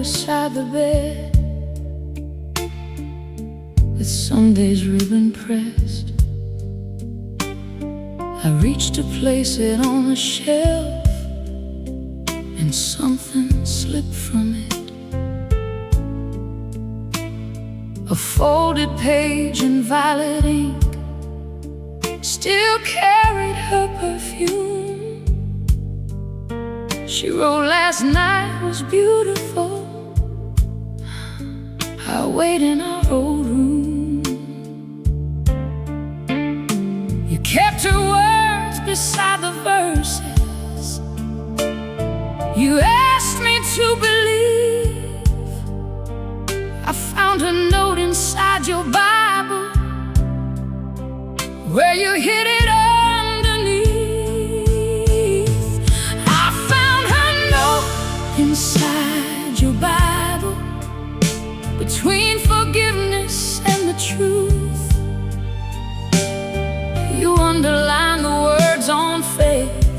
beside the bed, with Sunday's ribbon pressed. I reached to place it on a shelf, and something slipped from it. A folded page in violet ink still carried her perfume. She wrote, "Last night was beautiful. I wait in our old room." You kept her words beside the verses. You asked me to believe. I found a note inside your Bible, where you hid it underneath. I found her note inside your Bible, between forgiveness and the truth. You underlined the words on faith,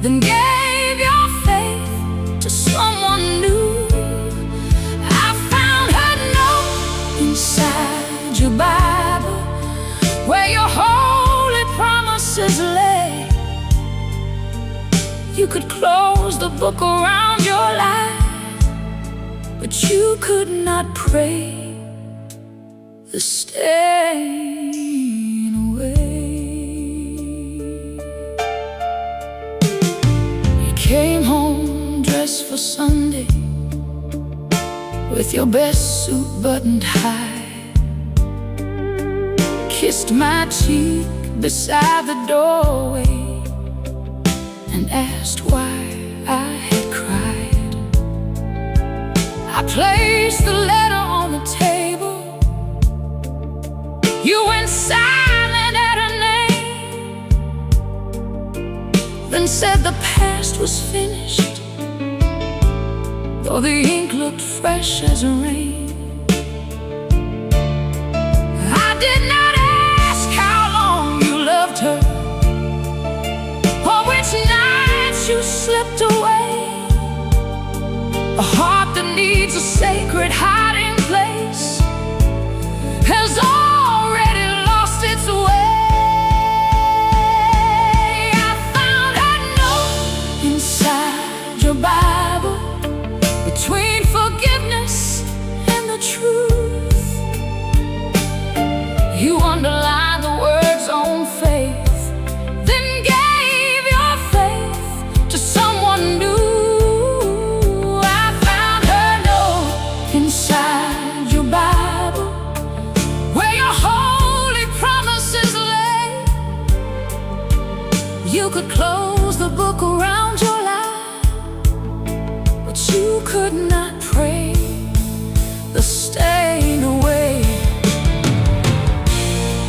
then gave your faith to someone new. I found her note inside your Bible, where your holy promises lay. You could close the book around your life, but you could not pray the stain away. You came home dressed for Sunday, with your best suit buttoned high, kissed my cheek beside the doorway, and asked why I had cried. I placed the letter on the table. You went silent at her name, then said the past was finished, though the ink looked fresh as rain. I did not ask how long you loved her, or which nights you slipped away. A heart that needs a sacred hiding place has already lost its way. I found a note inside your Bible, between forgiveness and the truth. You underlined the words on faith, then gave your faith to someone new. I found her note inside your Bible, where your holy promises lay. You could close the book around your life, but you could not pray the stain away.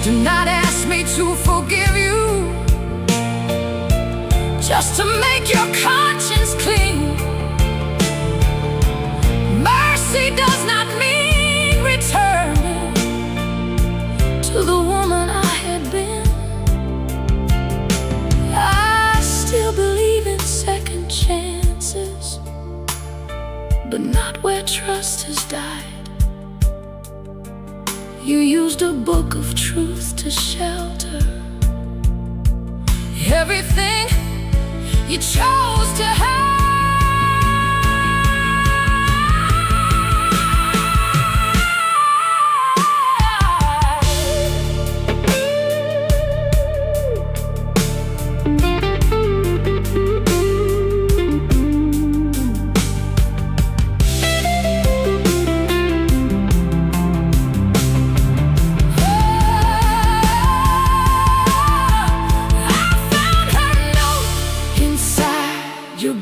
Do not ask me to forgive you, just to make your conscience clean. Mercy does not mean returning to the woman I had been. I still believe in second chances, but not where trust has died. You used a book of truth to shelter everything you chose to hide. Your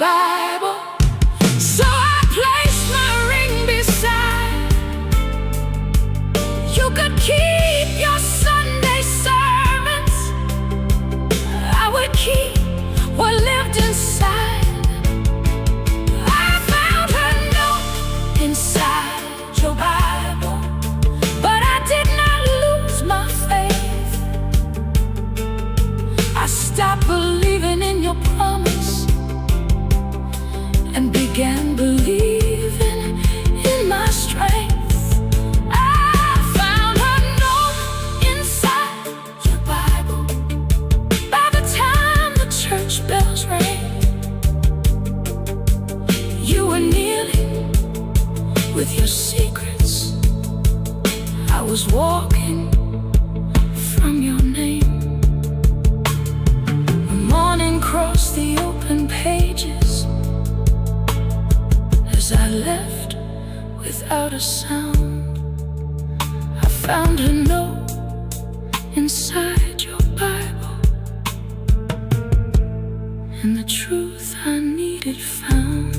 without a sound. I found a note inside your Bible, and the truth I needed found.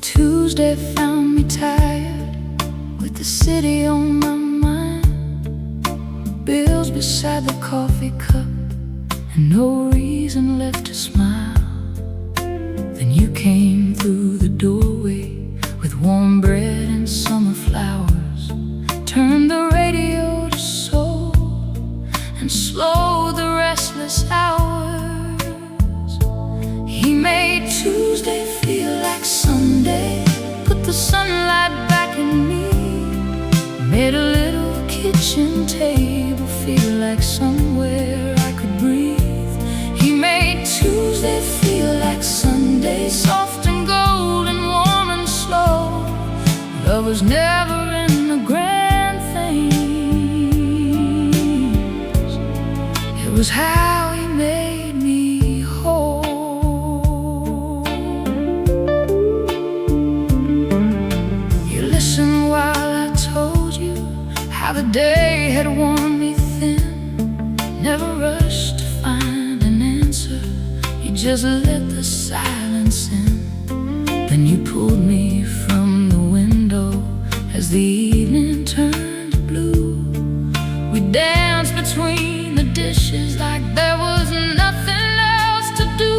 Tuesday found me tired, with the city on my mind, bills beside the coffee cup, and no reason left to smile. Then you came through the doorway with warm bread and summer flowers, turned the radio to soul and slowed the restless hours. He made Tuesday feel like Sunday, put the sunlight back in me, made a little kitchen table feel like somewhere I could breathe. He made Tuesday feel like Sunday, soft and golden, warm and slow. Love was never in the grand things, it was how he made me whole. How the day had worn me thin, never rushed to find an answer, you just let the silence in. Then you pulled me from the window as the evening turned to blue. We danced between the dishes like there was nothing else to do.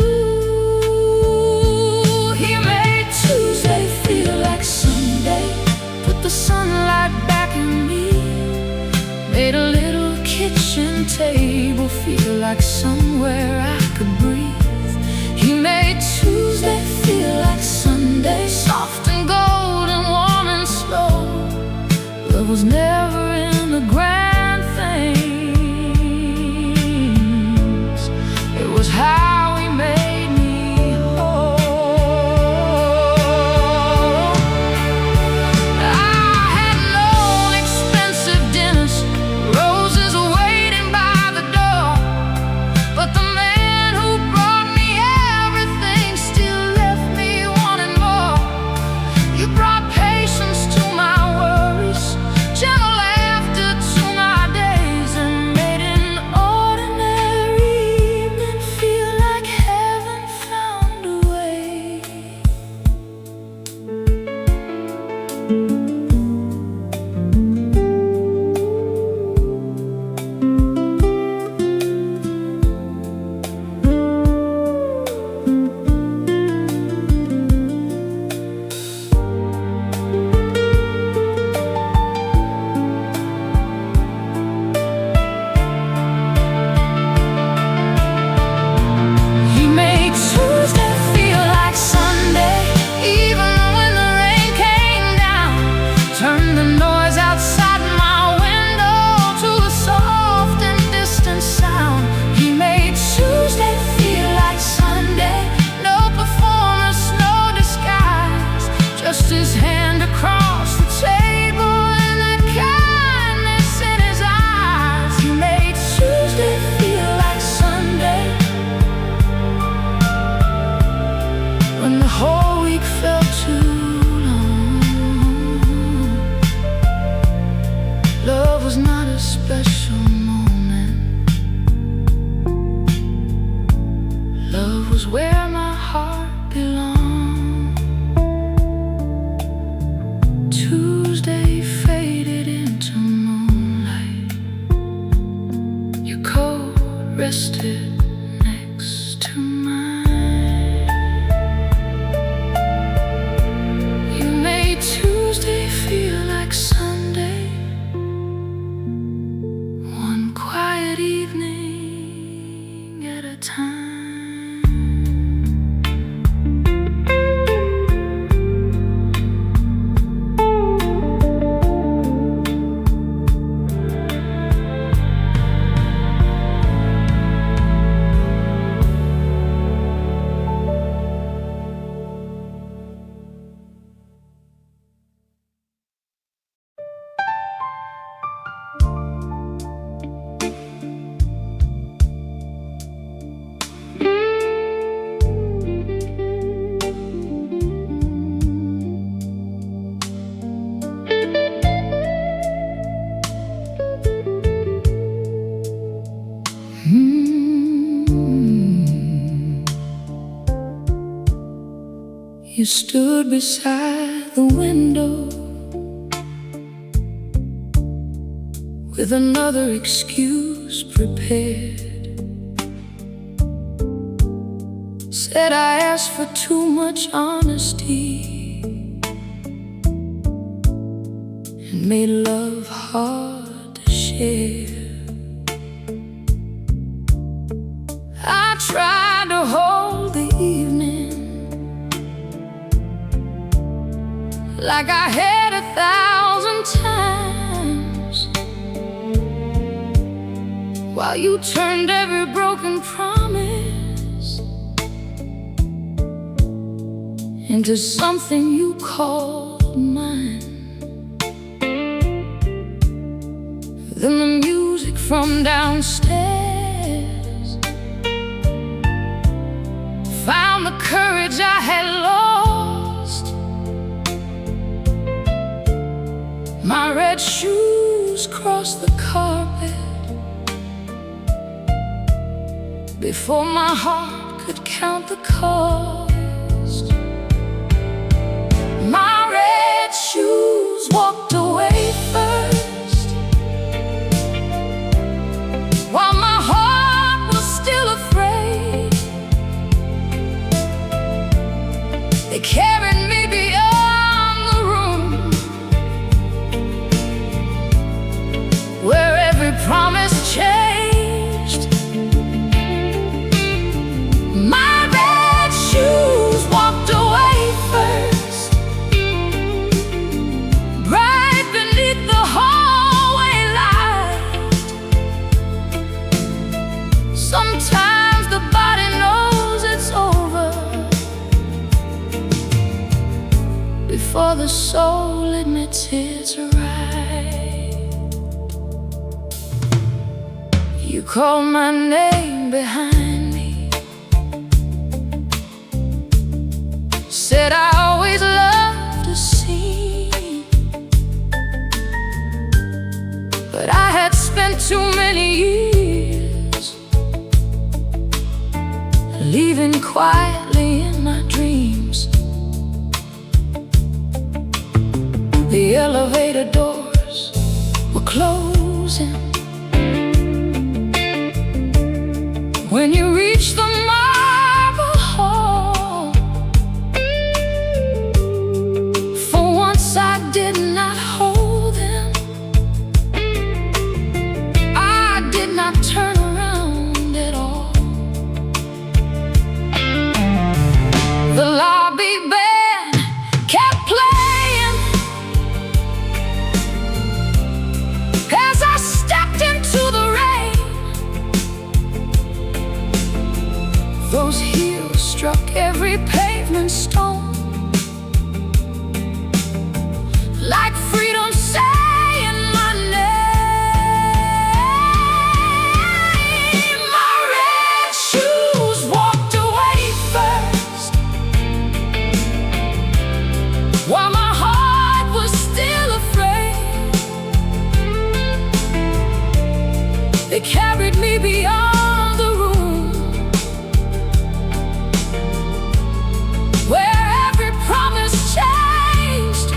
He made Tuesday feel like Sunday, put the sunlight back in me, made a little kitchen table feel like somewhere I could breathe. He made Tuesday feel like Sunday, soft and golden, warm and slow. Love was never in the grand things, it was how he made me whole. I had no expensive dinners, roses waiting by the door, but the man who brought me everything still left me wanting more. You brought patience to my worries, gentle laughter to my days, and made an ordinary evening feel like heaven found a way. He made Tuesday feel like Sunday, even when the rain came down, turned the noise outside my window to a soft and distant sound. He made Tuesday feel like Sunday, no performance, no disguise, just his hand across the table and that kindness in his eyes. He made Tuesday feel like Sunday, when the whole week felt too long. Love was not a special moment, love was where my heart belonged. Tuesday faded into moonlight, your coat rested next to mine. You made Tuesday feel like Sunday, one quiet evening at a time. stood beside the window with another excuse prepared. Said I asked for too much honesty and made love hard to share. I tried to hold the evening like I had 1,000 times, while you turned every broken promise into something you called mine. Then the music from downstairs found the courage I had lost. My red shoes crossed the carpet before my heart could count the cost. My red shoes walked away first, while my heart was still afraid. They carried me beyond the room where every promise changed. My red shoes walked away first, bright beneath the hallway light. Sometimes the body knows it's over before the soul admits it's right. You called my name behind me, said I always loved to sing, but I had spent too many years leaving quietly in my dreams. The elevator doors were closing when you reached the marble hall. For once I did not hold them, I did not turn around at all. The lobby band kept playing as I stepped into the rain. Those heels struck every pavement stone, like freedom saying my name. My red shoes walked away first, while my heart was still afraid. They carried me beyond the room where every promise changed.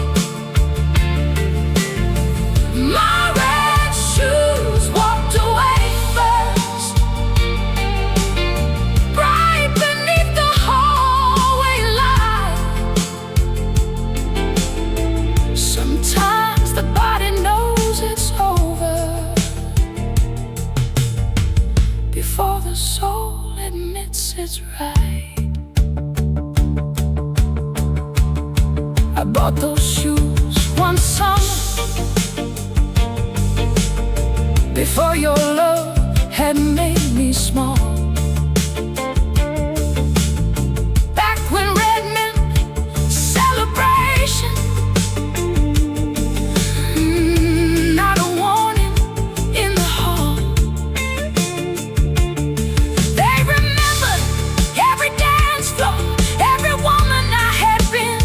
My red shoes walked away first, bright beneath the hallway light. Sometimes the body knows it's over before the soul admits it's right. I bought those shoes one summer before your love had made me small. Back when red meant celebration, not a warning in the hall. They remembered every dance floor, every woman I had been.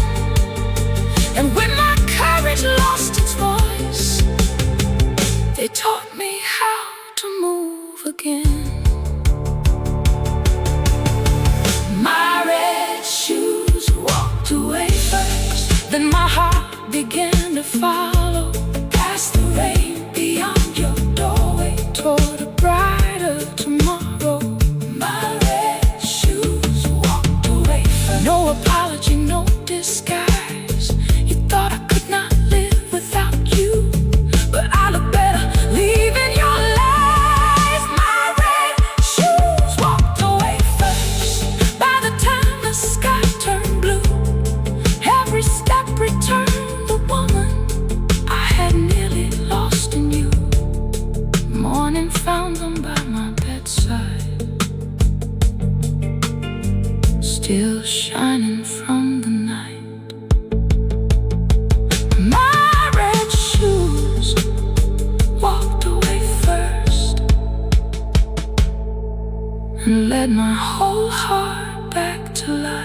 And when my courage lost its voice, they taught me how to move again. My red shoes walked away Then my heart began to follow past the rain, beyond your doorway, toward a brighter tomorrow. My red shoes walked away. No apology, no disguise. You thought I could not live without you, but I look better leaving your lies. My red shoes walked away first. By the time the sky turned blue, every step returned the woman I had nearly lost in you. Morning found them by my bedside, still shining from the night. My red shoes walked away first and led my whole heart back to life.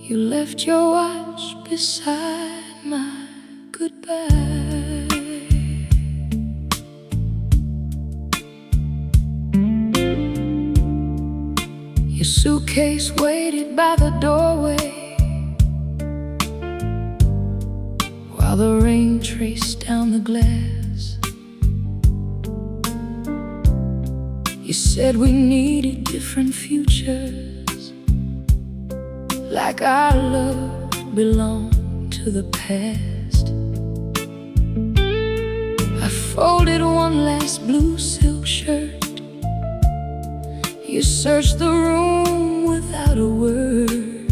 You left your watch beside my goodbye. Your suitcase waited by the doorway while the rain traced down the glass. You said we needed different futures, like our love belonged to the past. I folded one last blue silk shirt. You searched the room without a word,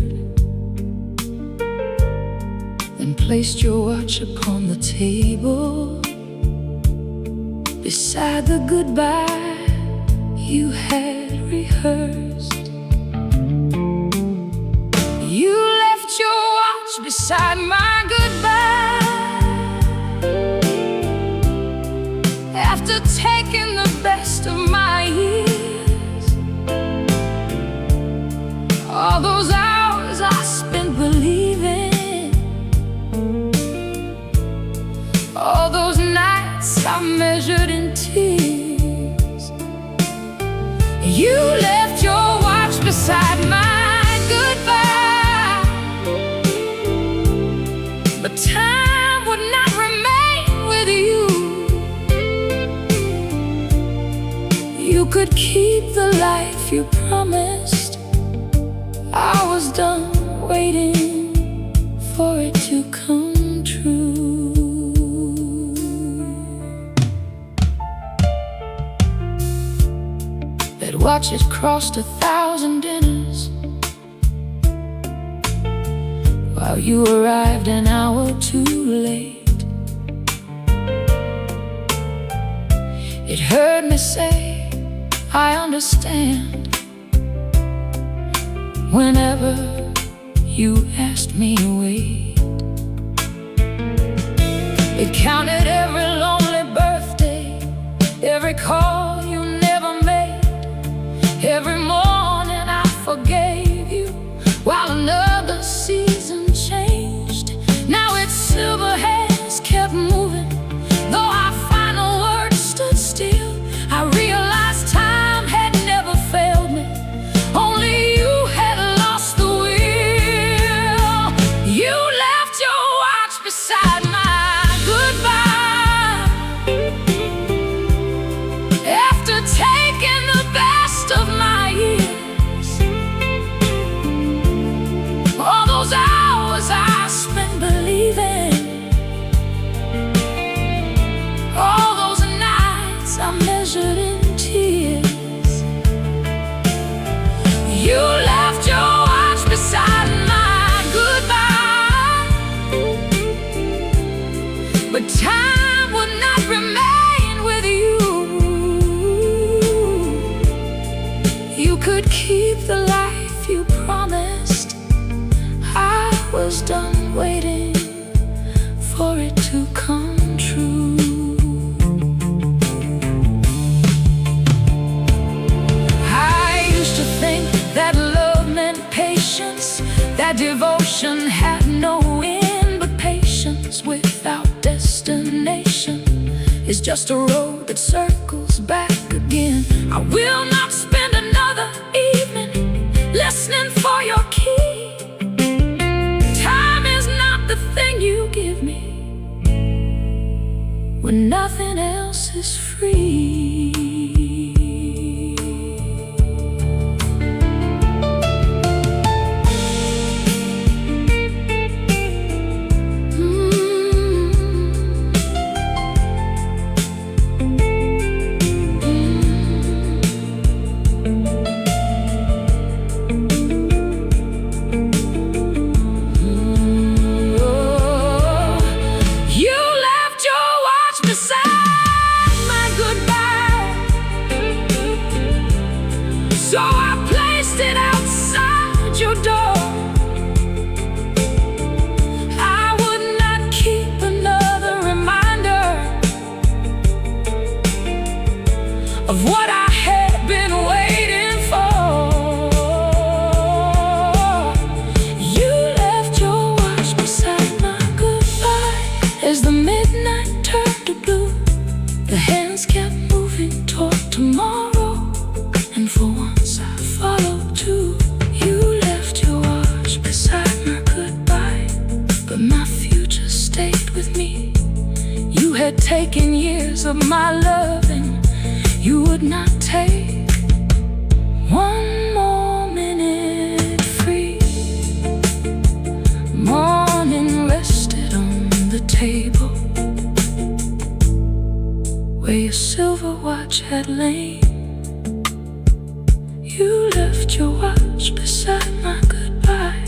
then placed your watch upon the table beside the goodbye you had rehearsed. You left your watch beside my goodbye after taking the best of my years. All those hours I spent believing, all those nights I measured in tears. You left your watch beside my goodbye, but time would not remain with you. You could keep the life you promised. I was done waiting for it to come true. That watch had crossed 1,000 dinners while you arrived an hour too late. It heard me say, I understand, whenever you asked me to wait. It counted every lonely birthday, every call you never made. Every morning I forgave you while another season changed. Now its silver hands kept moving, though our final words stood still. I realized time had never failed me, only you had lost the will. You left your watch beside my goodbye after taking the best of my years. All those hours I spent believing, all those nights I measured in tears. You left your watch beside my goodbye, but time would not remain with you. You could keep the life you promised. I was done waiting for it to come true. I used where devotion had no end, but patience without destination is just a road that circles back again. I will not spend another evening listening for your key. Time is not the thing you give me when nothing else is free. So I placed it outside your door. I would not keep another reminder of what I had been waiting for. You left your watch beside my goodbye as the midnight turned to blue. The hands kept moving toward tomorrow, and for once I followed too. You left your watch beside my goodbye, but my future stayed with me. You had taken years of my loving, you would not take one more minute free. Morning rested on the table where your silver watch had lain. You left your watch beside my goodbye,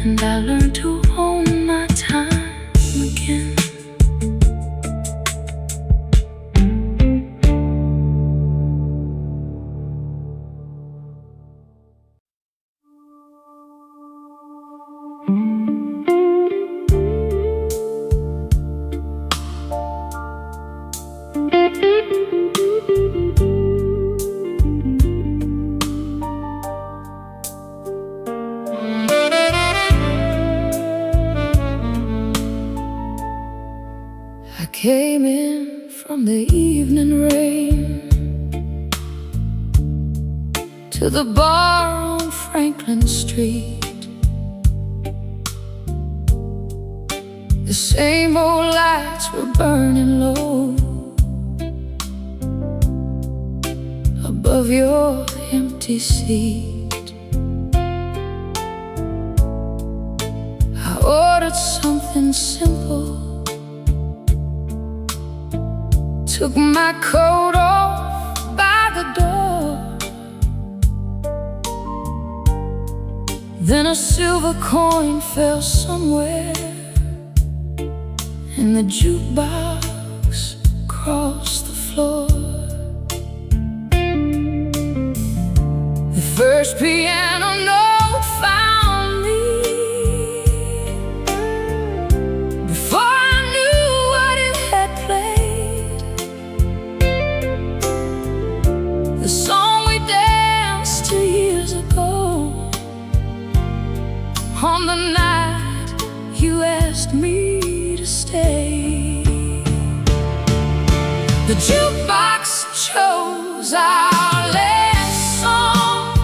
and I learned to own my time again. I came in from the evening rain to the bar on Franklin Street. The same old lights were burning low above your empty seat. I ordered something simple, took my coat off by the door. Then a silver coin fell somewhere, and the jukebox crossed the floor. The first piano note found me before I knew what it had played. The song we danced to years ago, on the night you asked me to stay. The jukebox chose our last song,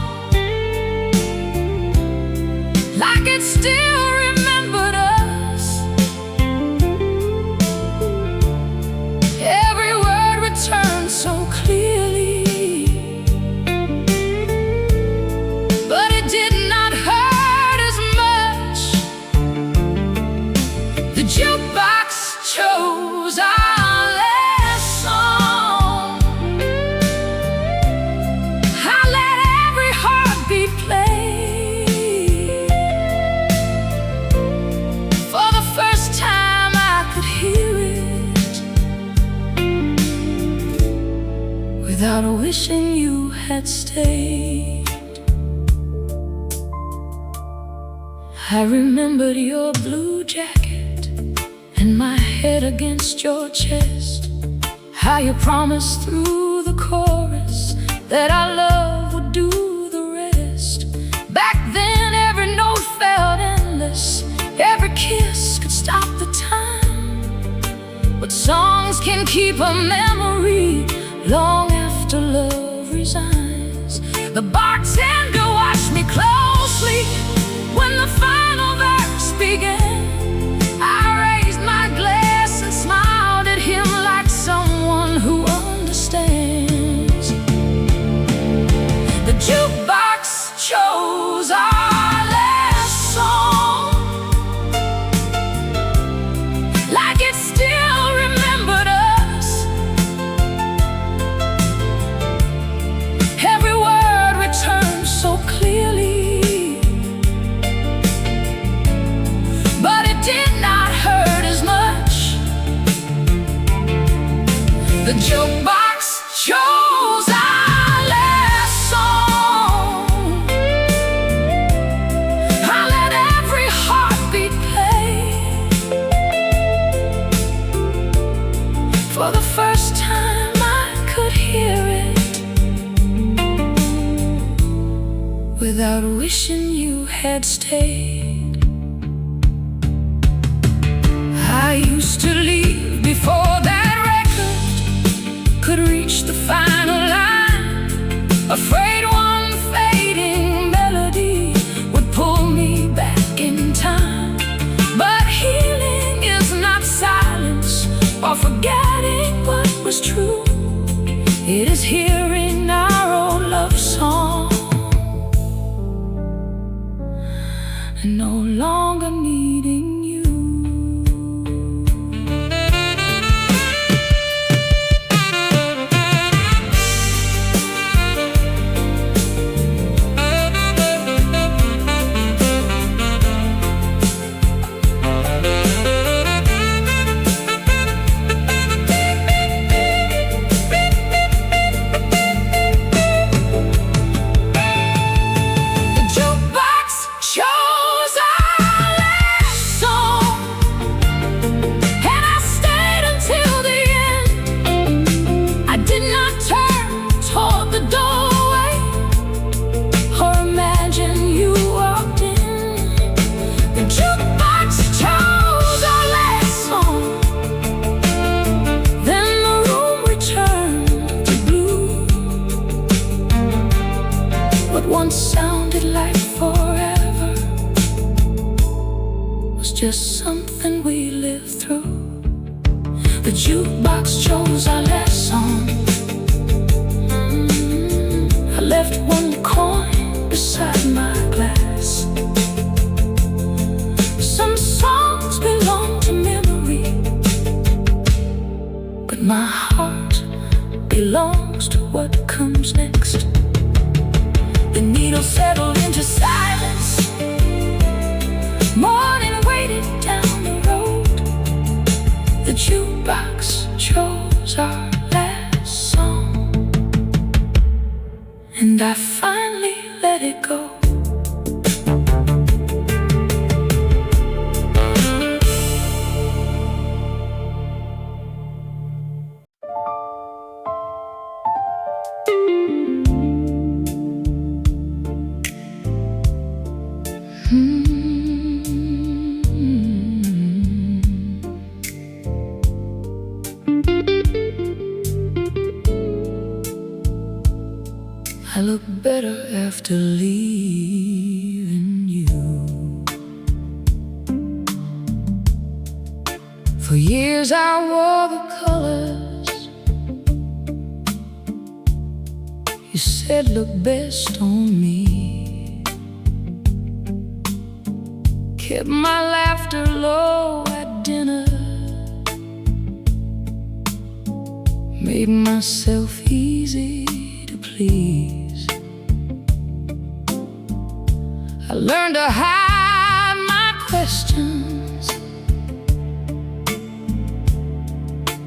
like it still remembered us. Every word returned so clearly, but it did not hurt as much. The jukebox chose our last song. I let every heartbeat play. For the first time I could hear it without wishing you had stayed. I remembered your blue jacket and my head against your chest, how you promised through the chorus that our love would do the rest. Back then keep a memory long after love resigns. The bartender watched me closely when the final verse began. I raised my glass and smiled at him like someone who understands. The jukebox chose our last song, like it still remembered us. Every word returned so clearly, but it did not hurt as much. The jukebox chose our last song. I let every heartbeat play. For the first time I could hear it without wishing you had stayed. I used to leave before that record could reach the final line, afraid one fading melody would pull me back in time. But healing is not silence or forgetting what was true. It is hearing our old love song and no longer needing you. Once sounded like forever was just something we lived through. The jukebox chose our last song. I left one coin beside my glass. Some songs belong to memory, but my heart belongs to what comes next. The needle settled into silence. Morning waited down the road. The jukebox chose our last song, and I finally let it go. I look better after leaving you. For years I wore the colors you said look best on me. Kept my laughter low at dinner, made myself easy to please. I learned to hide my questions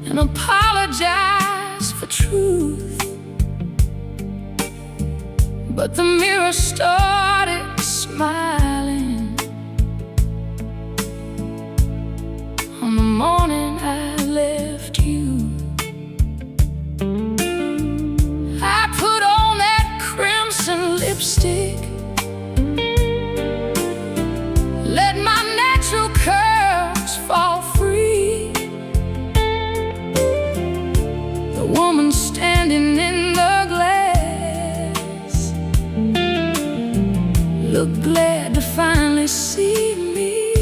and apologize for truth. But the mirror started smiling on the morning I left you. I put on that crimson lipstick, let my natural curves fall free. looked glad to finally see me.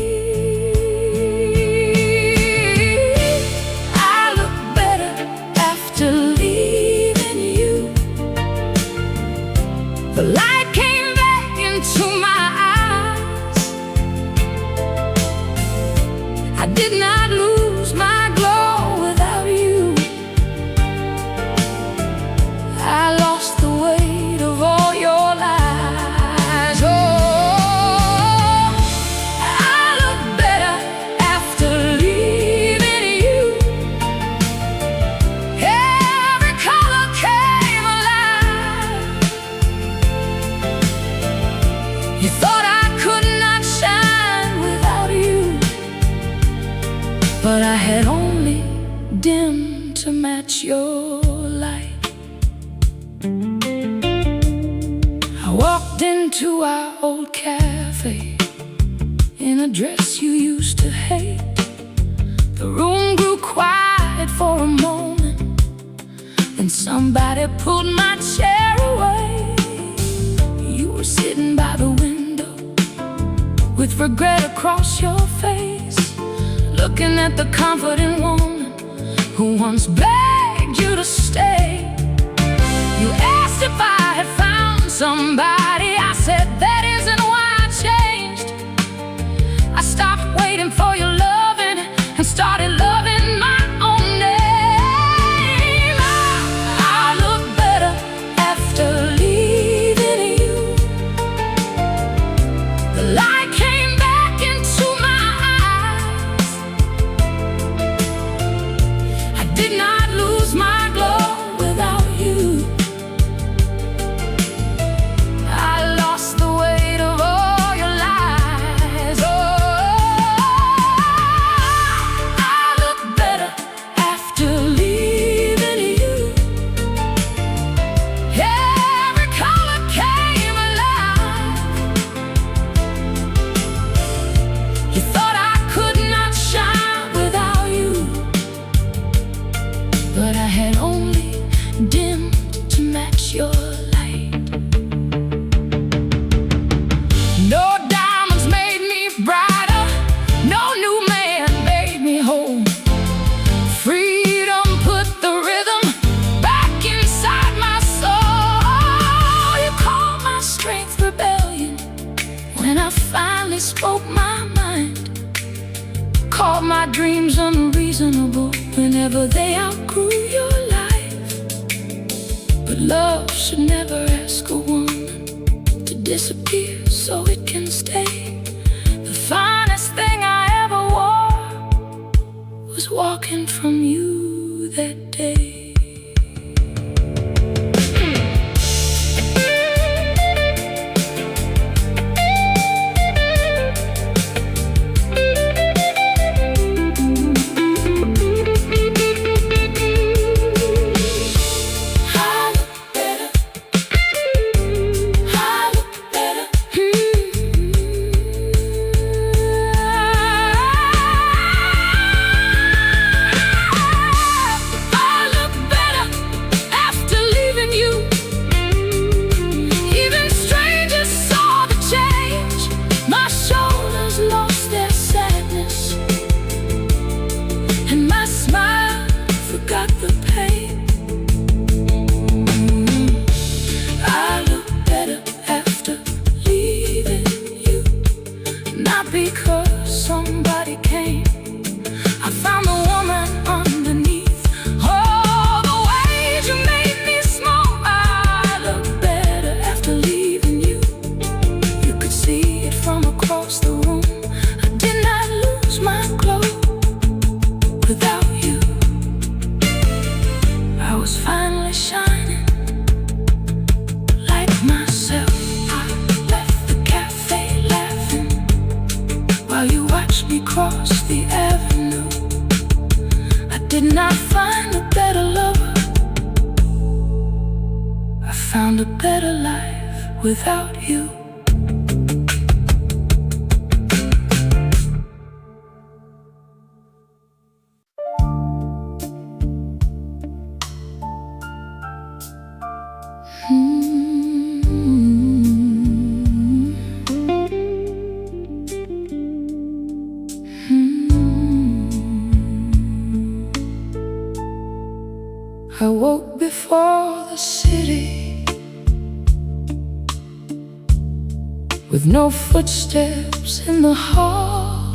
I look better after leaving you. The light came back into my eyes. I did not lose my glow without you. I lost the weight of all your lies. Oh, I look better after leaving you. Every color came alive. You thought I could not shine without you, but I had only dimmed to match your light. I walked into our old cafe in a dress you used to hate. The room grew quiet for a moment, then somebody pulled my chair away. You were sitting by the window with regret across your face, looking at the confident woman who once begged you to stay. You asked if I had found somebody. I said that isn't why I changed. I stopped waiting for your loving and started loving my own name. I look better after leaving you. The light came back into my eyes. I did not lose my glow without you. I lost the weight of all your lies. Oh, I look better after leaving you. Every color came alive. You thought I could not shine without you, but I had only dimmed to match your light. No diamonds made me brighter, no new man made me whole. Freedom put the rhythm back inside my soul. You called my strength rebellion when I finally spoke my mind. Called my dreams unreasonable whenever they outgrew your life. But love should never ask a woman to disappear so it can stay. The finest thing I ever wore was walking from you that day. Because somebody came, I found the woman underneath. Oh, the ways you made me smile. I look better after leaving you. You could see it from across the room. I did not lose my glow without you. I was finally shining like myself. I left the cafe laughing while you watched me cross the avenue. I did not find a better lover. I found a better life without you. with no footsteps in the hall,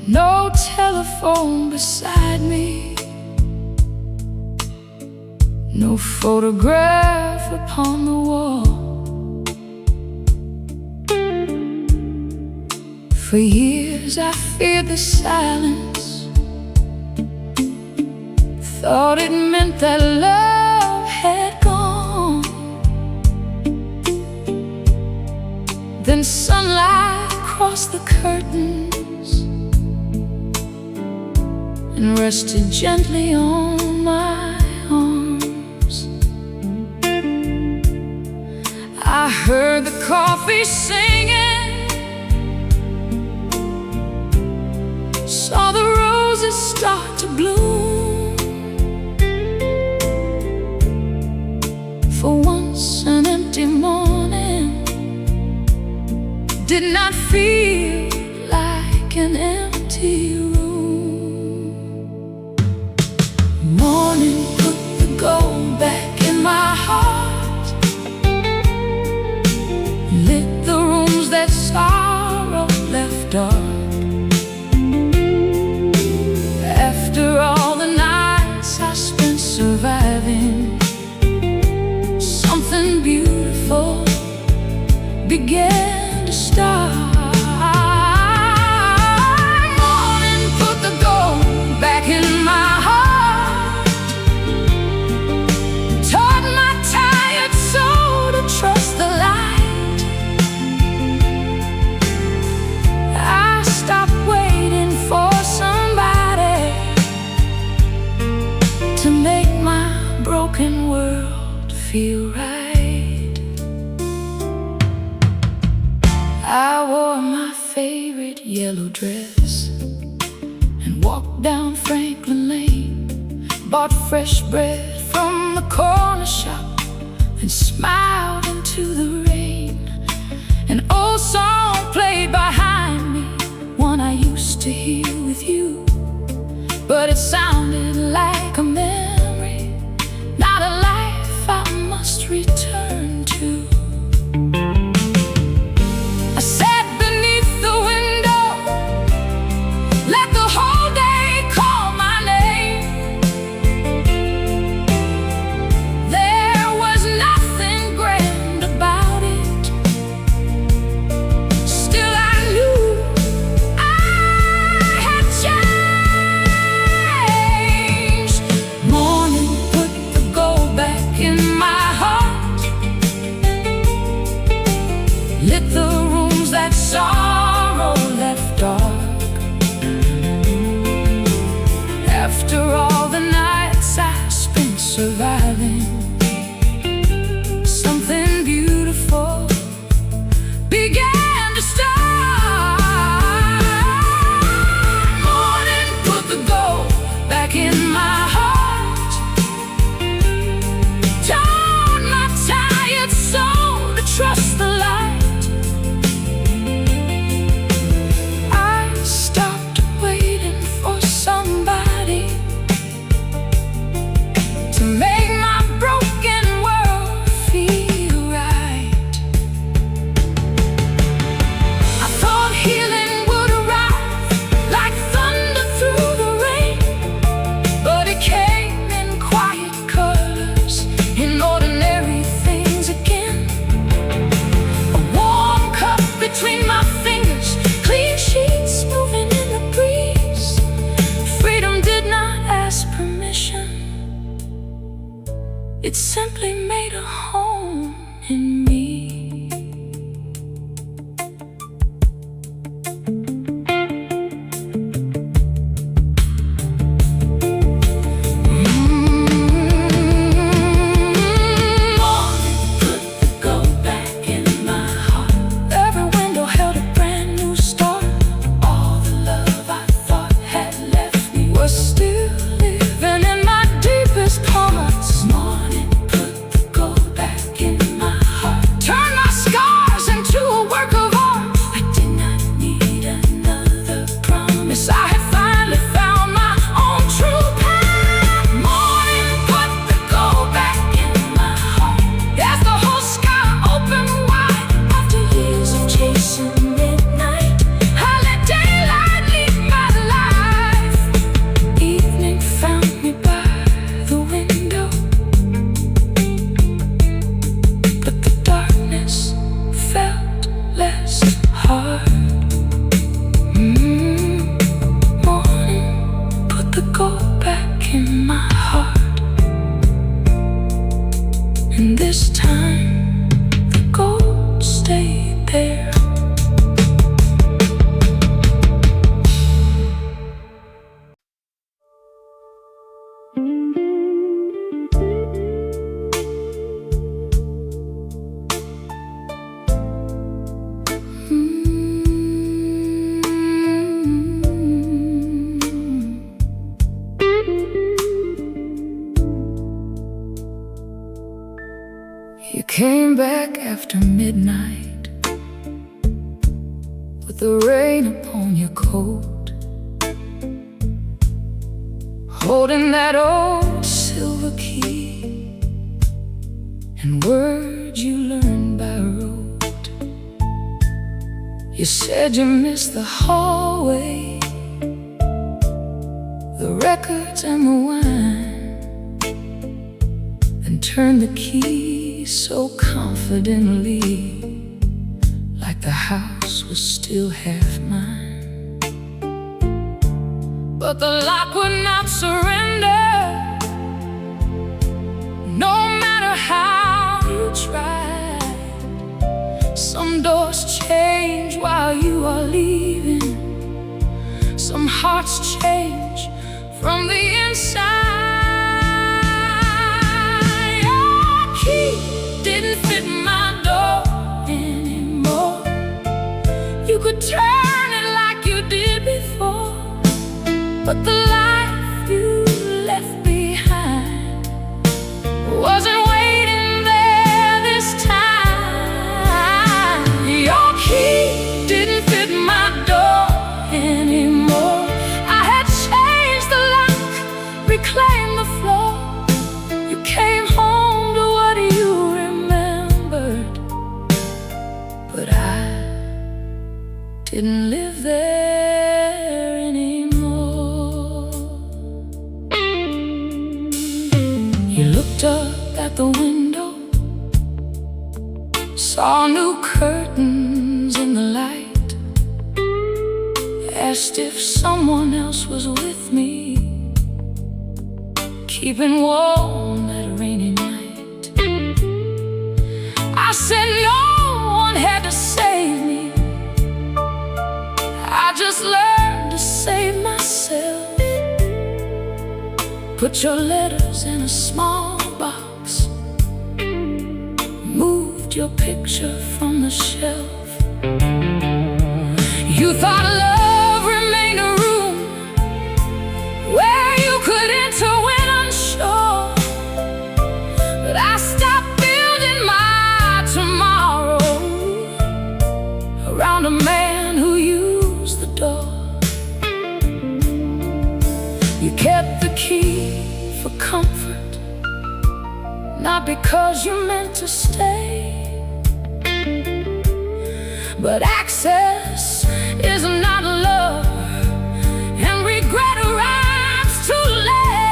no telephone beside me, no photograph upon the wall. For years I feared the silence, thought it meant that love had gone. Then sunlight crossed the curtains and rested gently on my arms. I heard the coffee singing, saw the roses start to bloom. For once an empty morning did not feel like an empty room. Morning put the gold back in my heart, lit the rooms that sorrow left dark. After all the nights I spent surviving, something beautiful began to start. Morning put the gold back in my heart, taught my tired soul to trust the light. I stopped waiting for somebody to make my broken world feel right. I wore my favorite yellow dress and walked down Franklin Lane, bought fresh bread from the corner shop and smiled into the rain. An old song played behind me, one I used to hear with you, but it sounded like a memory, not a life I must return to. I sat beneath the window, let the whole day call my name. There was nothing grand about it, still I knew I had changed. Morning put the gold back in my heart, lit the rooms that sorrow left dark. After all the nights I spent surviving, something beautiful began to start. Morning put the gold back in my heart, taught my tired soul to trust the light. I stopped waiting for somebody to make my broken world feel right. I thought healing would arrive like thunder through the rain, but it came in quiet colors, in ordinary things again. A warm cup between my fingers, clean sheets moving in the breeze. Freedom did not ask permission, it simply made a home in me. Morning put the gold back in my heart, every window held a brand new start. All the love I thought had left me was still living in my deepest parts. Morning put the gold back in my heart. this time the gold stayed there. You came back after midnight with the rain upon your coat, holding that old silver key and words you learned by rote. You said you missed the hallway, the records and the wine, and turned the key so confidently, like the house was still half mine. But the lock would not surrender, no matter how you tried. Some doors change while you are leaving, some hearts change from the inside. Your key didn't fit my door anymore. You could turn it like you did before, but the life you left behind wasn't waiting there this time. Your key didn't fit my door anymore. I had changed the lock, reclaimed the floor. You came home to what you remembered, but I didn't live there anymore. You looked up at the window, saw new curtains in the light, asked if someone else was with me, keeping warm that rainy night. I said no one had to save me, I just learned to save myself. Put your letters in a small box, moved your picture from the shelf. You thought love remained a room where you could enter when unsure, but I stopped building my tomorrow around a man who used the door. You kept the key for comfort, not because you meant to stay, but access is not love, and regret arrives too late.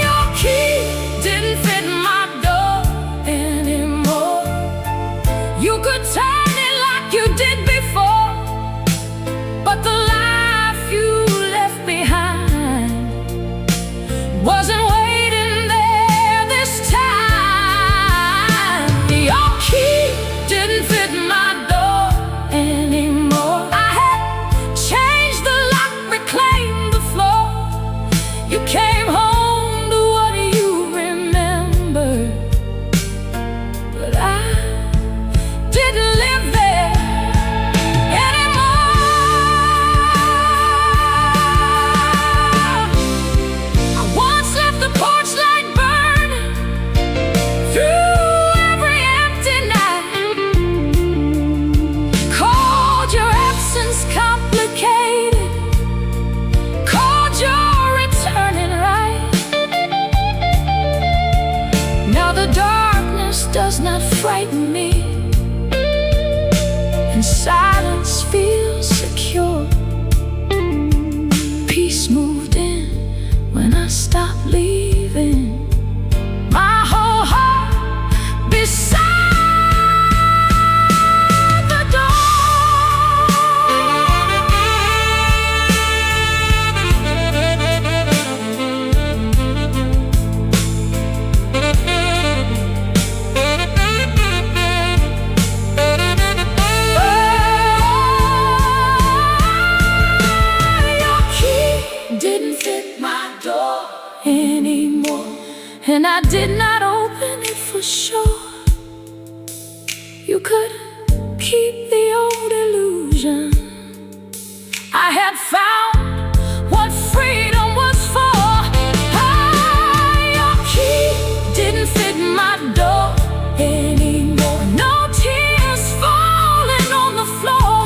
Your key didn't fit my door anymore. You could turn it like you did before, but the life you left behind wasn't waiting there this time. Your key didn't fit my door anymore. I had changed the lock, reclaimed the floor. You came home to what you remembered, but I didn't live there anymore. I once left the porch light burning through every empty night, called your absence complicated, called your returning right. Now the darkness does not frighten me, and silence feels secure. Peace moved in when I stopped leaving my whole heart beside the door. when I did not open it for sure. You could keep the old illusion. I had found what freedom was for. Your key didn't fit my door anymore. No tears falling on the floor.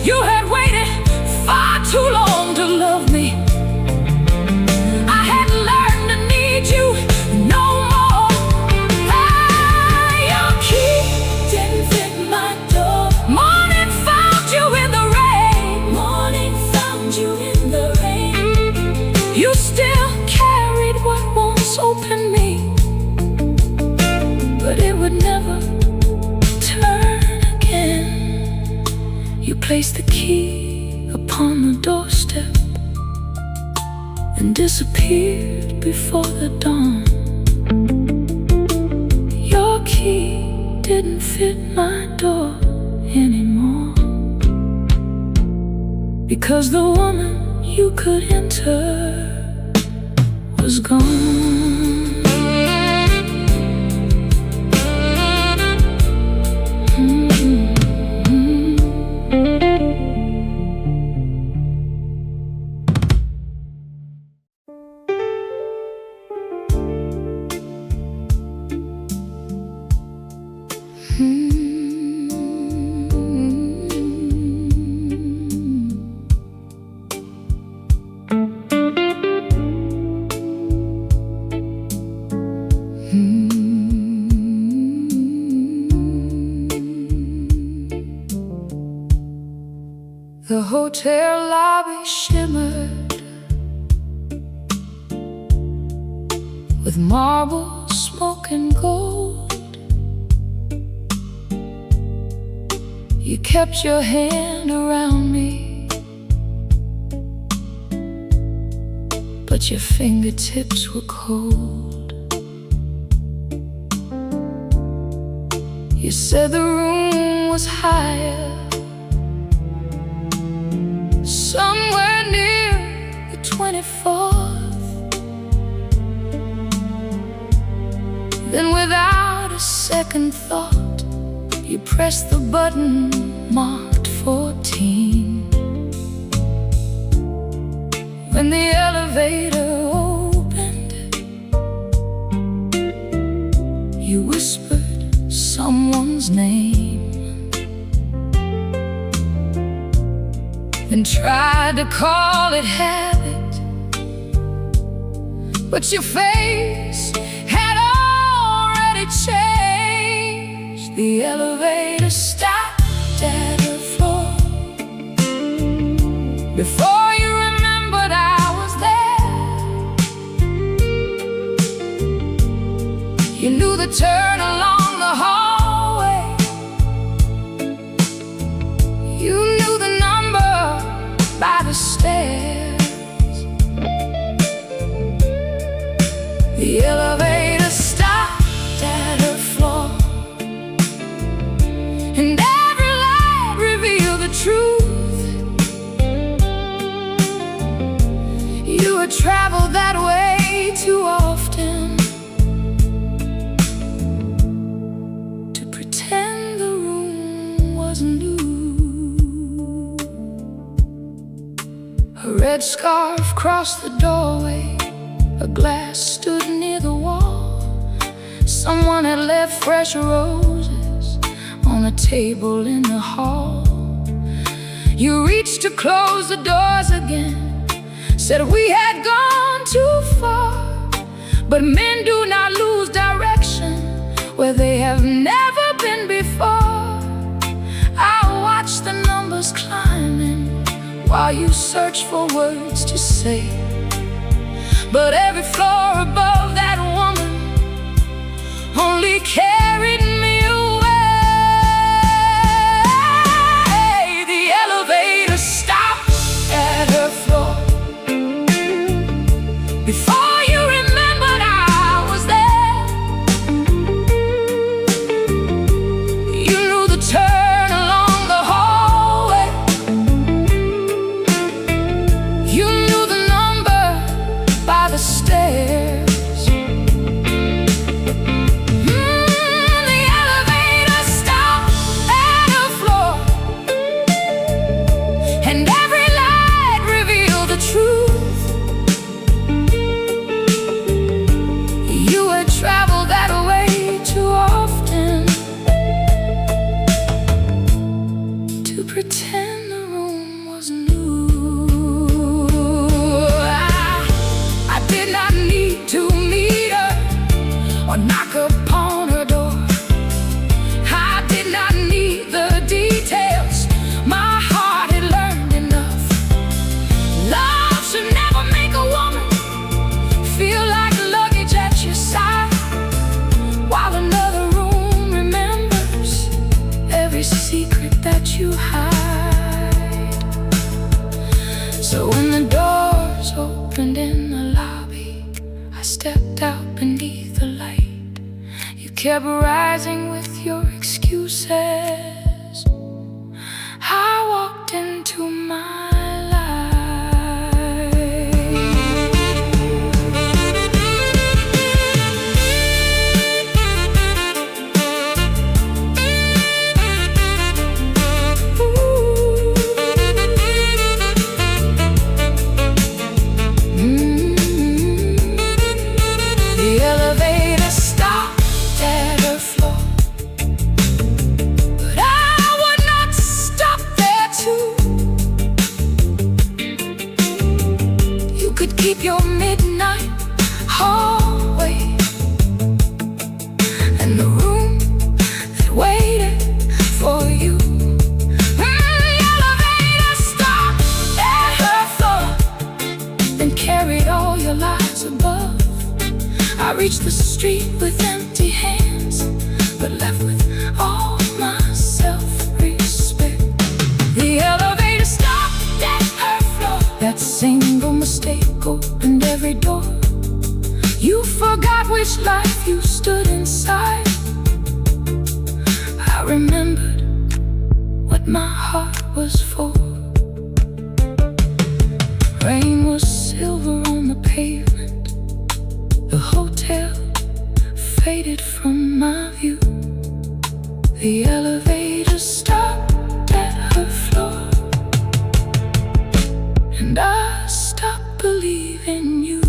You had waited far too long to love me. I had learned to need you no more. Your key didn't fit my door. Morning found you in the rain. Morning found you in the rain. You still carried what once opened me, but it would never turn again. You placed the key upon the doorstep and disappeared before the dawn. Your key didn't fit my door anymore, because the woman you could enter was gone. The hotel lobby shimmered with marble, smoke, and gold. You kept your hand around me, but your fingertips were cold. You said the room was higher, somewhere near the 24th. Then without a second thought, you pressed the button marked 14. When the elevator opened, you whispered someone's name, and tried to call it habit, but your face had already changed. The elevator stopped at her floor. Before you remembered I was there, you knew the turn along the hallway. You knew the number by the stairs. The elevator stopped at her floor, and every light revealed the truth. You had traveled that way too often to pretend the room was new. A red scarf crossed the doorway, a glass stood near the wall. Someone had left fresh roses on a table in the hall. You reached to close the doors again, said we had gone too far. But men do not lose direction where they have never been before. I watched the numbers climbing while you search for words to say, but every floor above that woman only carried me away. The elevator stopped at her floor. Before you remembered I was there, you knew the turn along the hallway. You knew the number by the stairs. or knock upon her door. I did not need the details. My heart had learned enough. Love should never make a woman feel like luggage at your side, while another room remembers every secret that you hide. So when the doors opened in the lobby, I stepped out beneath the light. You kept rising with your excuses. I walked into my keep your midnight hallway and the room that waited for you. The elevator stopped at her floor, then carried all your lies above. I reached the street with empty hands, but left with all my self-respect. The elevator stopped at her floor. That single mistake opened every door. You forgot which life you stood inside. I remembered what my heart was for. Rain was silver on the pavement. The hotel faded from my view. The elevator stopped at her floor, and I stopped believing you.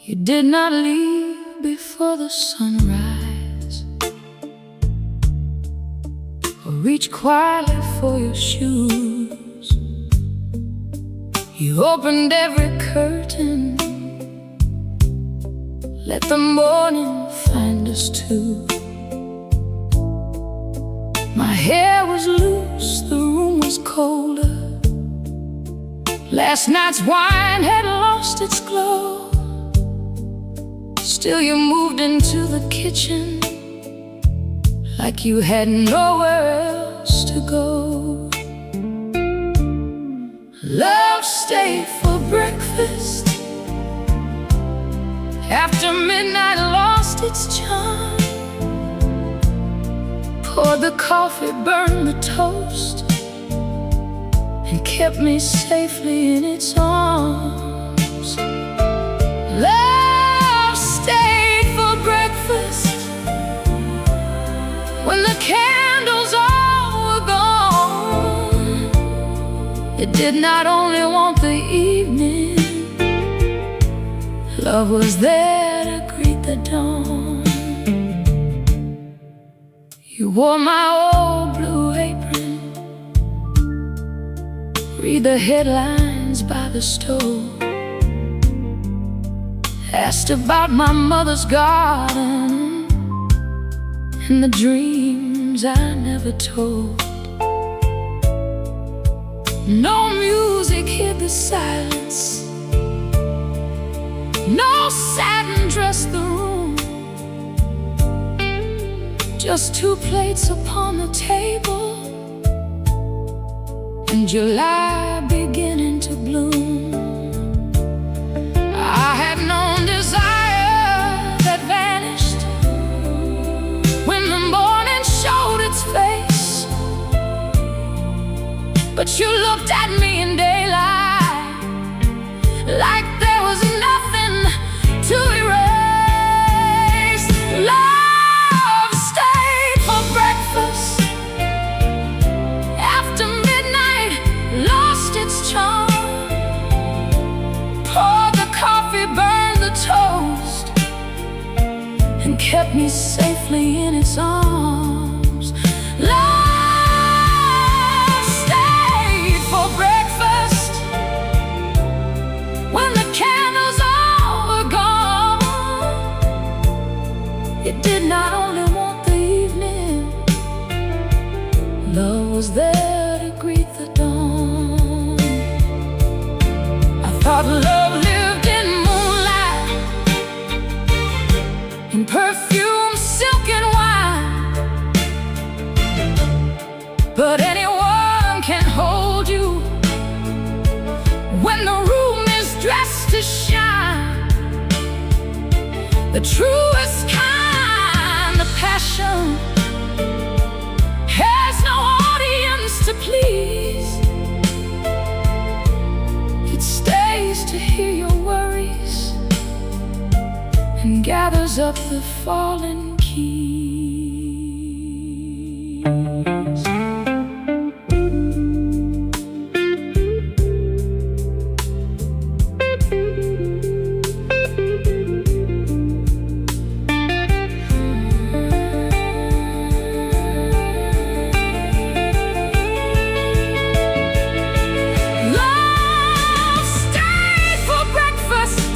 You did not leave before the sunrise, or reach quietly for your shoes. You opened every curtain, let the morning find us too. My hair was loose, the room was colder. Last night's wine had lost its glow. Still you moved into the kitchen like you had nowhere else to go. Love stayed for breakfast. After midnight lost its charm. Poured the coffee, burned the toast, and kept me safely in its arms. Love stayed for breakfast when the candles all were gone. It did not only want the evening, love was there to greet the dawn. You wore my old blue apron, read the headlines by the stove, asked about my mother's garden and the dreams I never told. No music hid the silence, no satin dressed the room, just two plates upon the table and July beginning to bloom. I had known desire that vanished when the morning showed its face, but you looked at me in daylight like there was nothing to toast and kept me safely in its arms. Love stayed for breakfast when the candles all were gone. It did not only want the evening, love was there to greet the dawn. I thought love lived in moonlight, in perfume, silk and wine. But anyone can hold you when the room is dressed to shine. The truest kind of passion has no audience to please. It stays to hear your worries and gathers up the fallen keys. Love stayed for breakfast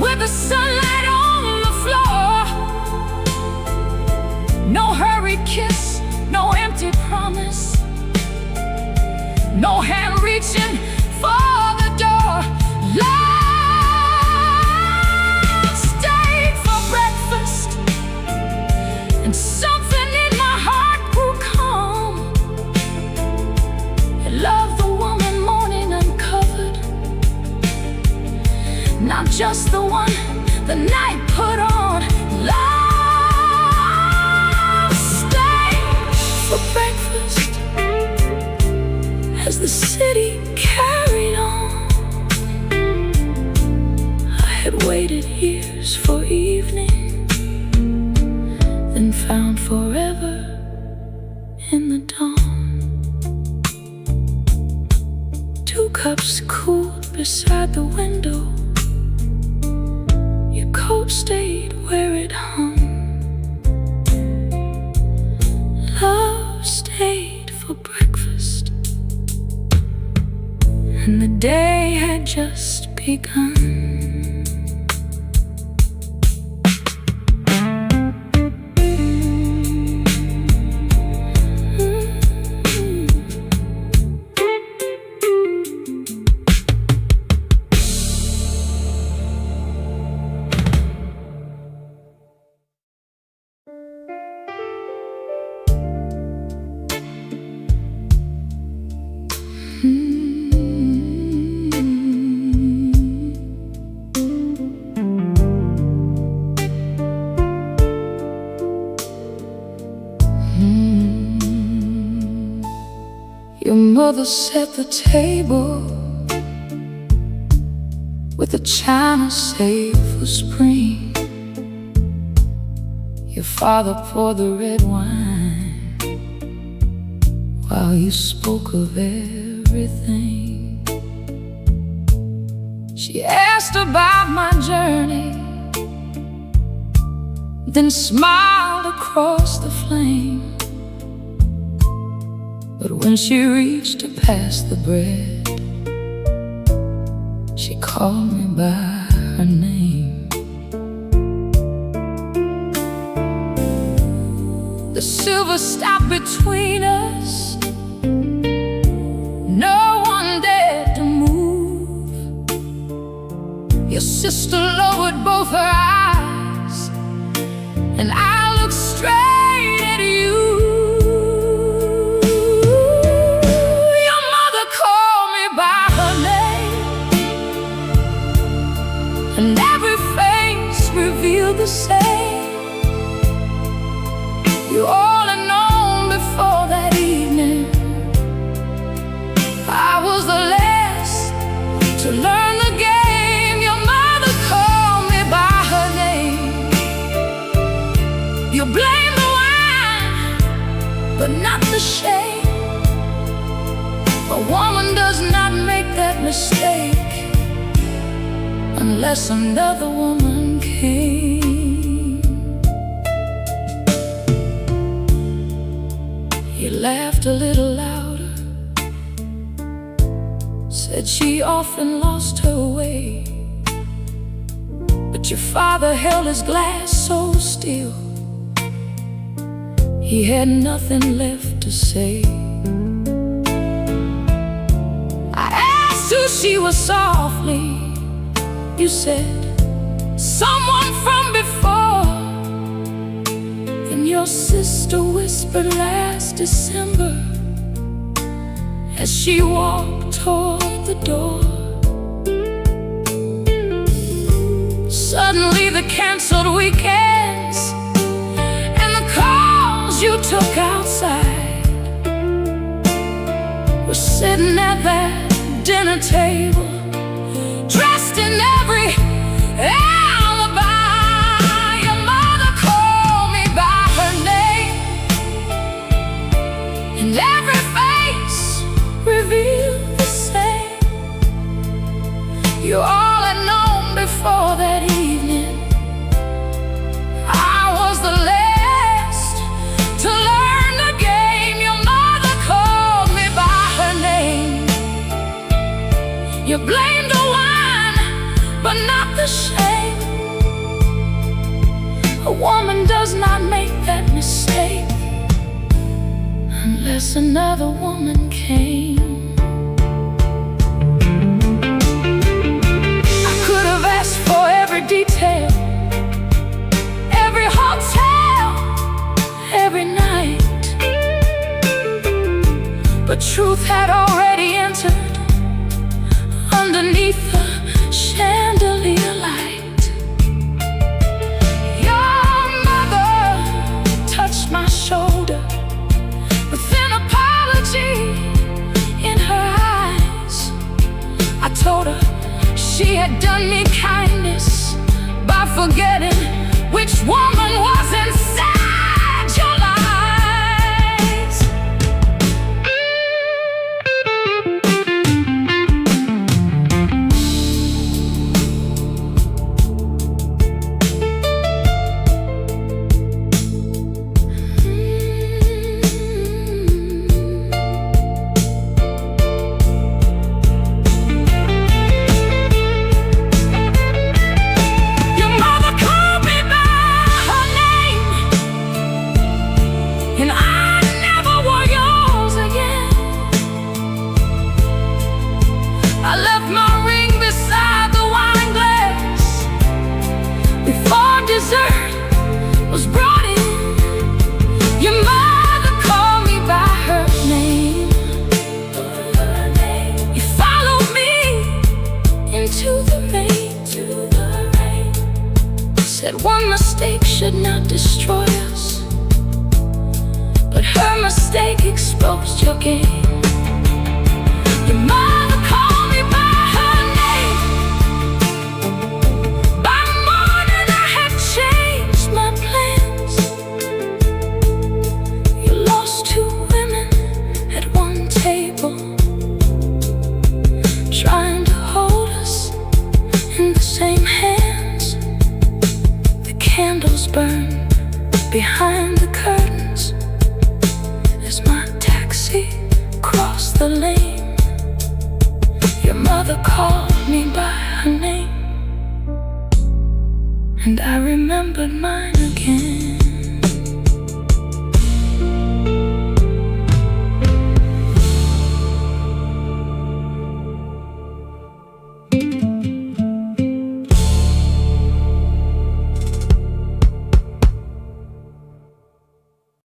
with the sunlight on the floor. No hurried kiss, no empty promise, no hand reaching for the door. Love stayed for breakfast, and something in my heart grew calm. It loved the woman mourning uncovered, not just the one the night put on. Love stayed for breakfast as the city carried on. I had waited years for evening, then found forever in the dawn. 2 cups cooled beside the window. Your coat stayed where it hung. Love stayed for breakfast, and the day had just begun. Your mother set the table with a china saved for spring. Your father poured the red wine while you spoke of everything. She asked about my journey, then smiled across the flame. But when she reached to pass the bread, she called me by her name. The silver stopped between us. No one dared to move. Your sister lowered both her eyes, and I looked straight at you. Your mother called me by her name, and every face revealed the same. You all had known before that evening. I was the last to learn the game. Your mother called me by her name. You blame the wine, but not the shame. A woman does not make that mistake unless another woman came. He laughed a little louder, said she often lost her way, but your father held his glass so still, he had nothing left to say. I asked who she was softly. You said, someone from before. Then your sister whispered last December as she walked toward the door. Suddenly the canceled weekends and the calls you took outside were sitting at that dinner table, dressed in every alibi. Your mother called me by her name, and every face revealed the same. You all had known before that evening. I was the last to learn the game. Your mother called me by her name. You blamed the wine, but not the shame. A woman does not make that mistake unless another woman came. I could have asked for every detail, every hotel, every night, but truth had already entered underneath the chandelier light. Your mother touched my shoulder with an apology in her eyes. I told her she had done me kindness by forgetting which woman was inside your lies. And I never were yours again. I left my ring beside the wine glass before dessert was brought in. Your mother called me by her name. You followed me into the rain. Said one mistake should not destroy us, but her mistake exposed your game. Your mother called me by her name. By morning I had changed my plans. You lost two women at one table, trying to hold us in the same hands. The candles burn behind the curtains as my taxi crossed the lane. Your mother called me by her name, and I remembered mine again.